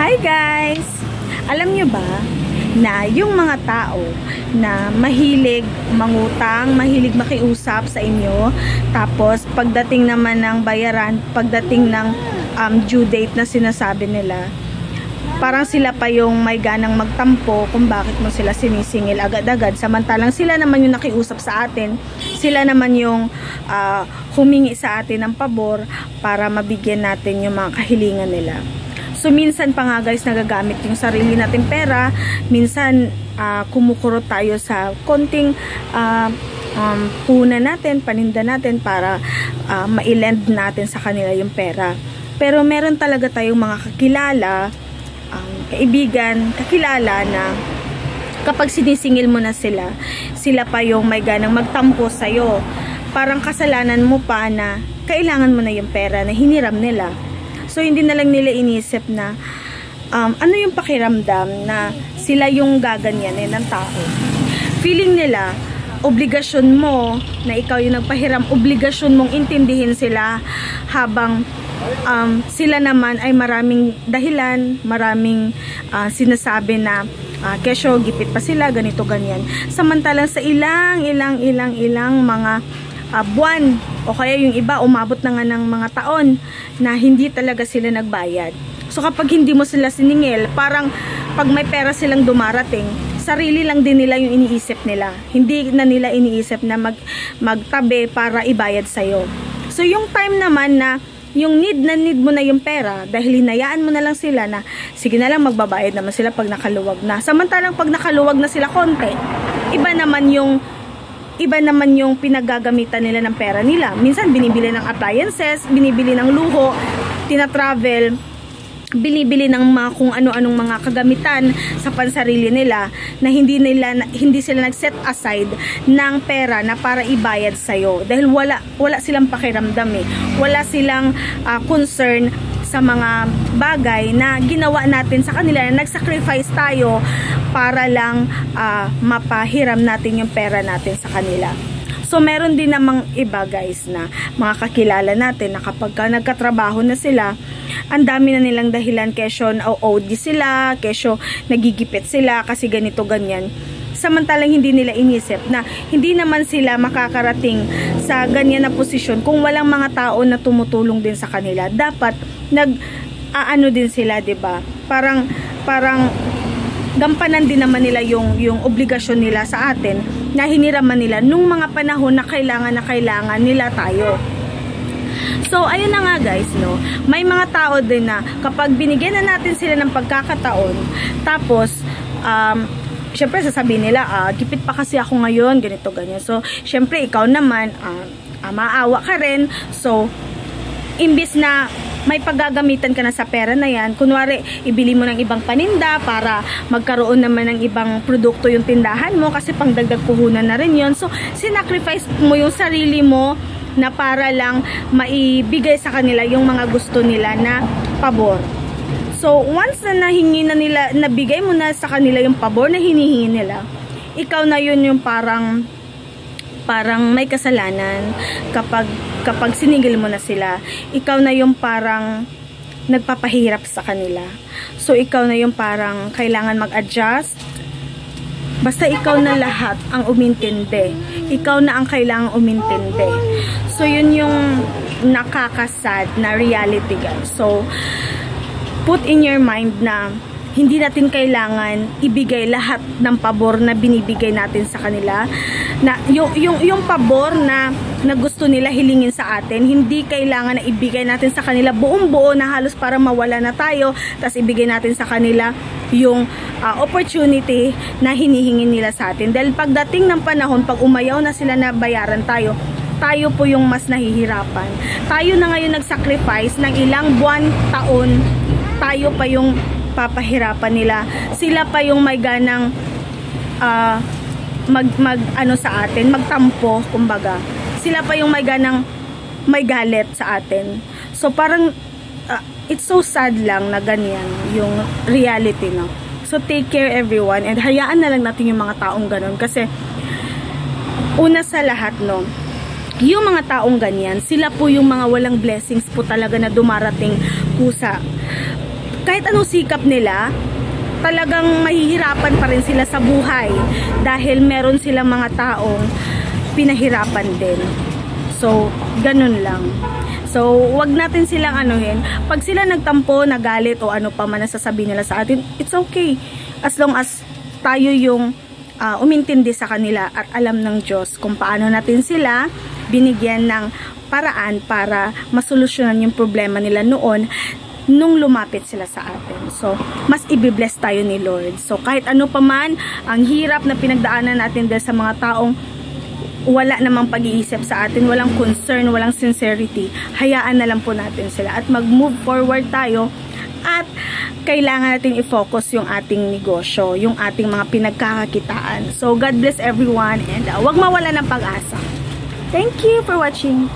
Hi guys! Alam nyo ba na yung mga tao na mahilig mangutang, mahilig makiusap sa inyo, tapos pagdating naman ng bayaran, pagdating ng due date na sinasabi nila, parang sila pa yung may ganang magtampo kung bakit mo sila sinisingil agad-agad, samantalang sila naman yung nakiusap sa atin, sila naman yung humingi sa atin ng pabor para mabigyan natin yung mga kahilingan nila. So minsan pa nga guys, nagagamit yung sarili natin pera, minsan kumukurot tayo sa konting puna natin, paninda natin para ma-lend natin sa kanila yung pera. Pero meron talaga tayong mga kakilala, kaibigan, kakilala na kapag sinisingil mo na sila, sila pa yung may ganang magtampo sa'yo. Parang kasalanan mo pa na kailangan mo na yung pera na hiniram nila. So hindi na lang nila inisip na ano yung pakiramdam na sila yung gaganyanin ng tao. Feeling nila, obligasyon mo na ikaw yung nagpahiram, obligasyon mong intindihin sila, habang sila naman ay maraming dahilan, maraming sinasabi na kesyo gipit pa sila, ganito ganyan. Samantalang sa ilang mga buwan, o kaya yung iba umabot na nga ng mga taon na hindi talaga sila nagbayad. So kapag hindi mo sila siningil, parang pag may pera silang dumarating, sarili lang din nila yung iniisip nila. Hindi na nila iniisip na magtabi para ibayad sa'yo. So yung time naman na yung need mo na yung pera, dahil hinayaan mo na lang sila na sige na lang, magbabayad naman sila pag nakaluwag na. Samantalang pag nakaluwag na sila konti, iba naman yung pinagagamitan nila ng pera nila. Minsan binibili ng appliances, binibili ng luho, tina-travel, binibili ng mga kung ano-anong mga kagamitan sa pansarili nila na hindi sila nag-set aside ng pera na para ibayad sa'yo. Dahil wala silang pakiramdam eh. Wala silang concern sa mga bagay na ginawa natin sa kanila, na nag-sacrifice tayo para lang mapahiram natin yung pera natin sa kanila. So meron din namang iba guys na mga kakilala natin na kapag nagkatrabaho na sila, ang dami na nilang dahilan, kesyo OD sila, kesyo nagigipit sila kasi ganito ganyan. Samantalang hindi nila inisip na hindi naman sila makakarating sa ganyan na posisyon kung walang mga tao na tumutulong din sa kanila. Dapat nag-aano din sila, 'di ba? Parang gampanan din naman nila yung obligasyon nila sa atin na hiniraman nila nung mga panahon na kailangan nila tayo. So ayun na nga guys, no, may mga tao din na kapag binigyan na natin sila ng pagkakataon, tapos syempre sasabihin nila, gipit pa kasi ako ngayon, ganito ganyan. So syempre ikaw naman maawa ka rin. So imbis na may paggagamitan ka na sa pera na yan, kunwari ibili mo ng ibang paninda para magkaroon naman ng ibang produkto yung tindahan mo kasi pangdagdag puhunan na rin yon. So sinacrifice mo yung sarili mo na para lang maibigay sa kanila yung mga gusto nila na pabor. So once na nahingi na nila, nabigay mo na sa kanila yung pabor na hinihingi nila, ikaw na yun yung parang may kasalanan kapag siningil mo na sila. Ikaw na yung parang nagpapahirap sa kanila. So ikaw na yung parang kailangan mag-adjust. Basta ikaw na lahat ang umintindi. Ikaw na ang kailangang umintindi. So yun yung nakakasad na reality guys. So put in your mind na hindi natin kailangan ibigay lahat ng pabor na binibigay natin sa kanila. Na yung pabor na gusto nila hilingin sa atin, hindi kailangan na ibigay natin sa kanila buong-buo na halos para mawala na tayo, tapos ibigay natin sa kanila yung opportunity na hinihingi nila sa atin. Dahil pagdating ng panahon, pag umayaw na sila na bayaran tayo po yung mas nahihirapan. Tayo na ngayon nag-sacrifice ng ilang buwan, taon, tayo pa yung papahirapan nila. Sila pa yung may ganang ano sa atin, magtampo, kumbaga. Sila pa yung may ganang may galit sa atin. So parang it's so sad lang na ganyan yung reality, no. So take care everyone, and hayaan na lang natin yung mga taong ganun, kasi una sa lahat, no, yung mga taong ganyan, sila po yung mga walang blessings po talaga na dumarating kusa. kahit anong sikap nila, talagang mahihirapan pa rin sila sa buhay dahil meron silang mga taong pinahirapan din. So, ganun lang. So, wag natin silang anuhin. Pag sila nagtampo, nagalit o ano pa man nasasabi nila sa atin, it's okay. As long as tayo yung umintindi sa kanila at alam ng Diyos kung paano natin sila binigyan ng paraan para masolusyonan yung problema nila noon nung lumapit sila sa atin. So, mas ibibless tayo ni Lord. So, kahit ano pa man, ang hirap na pinagdaanan natin dahil sa mga taong wala namang pag-iisip sa atin, walang concern, walang sincerity, hayaan na lang po natin sila at mag-move forward tayo at kailangan natin i-focus yung ating negosyo, yung ating mga pinagkakakitaan. So, God bless everyone and wag mawala ng pag-asa. Thank you for watching.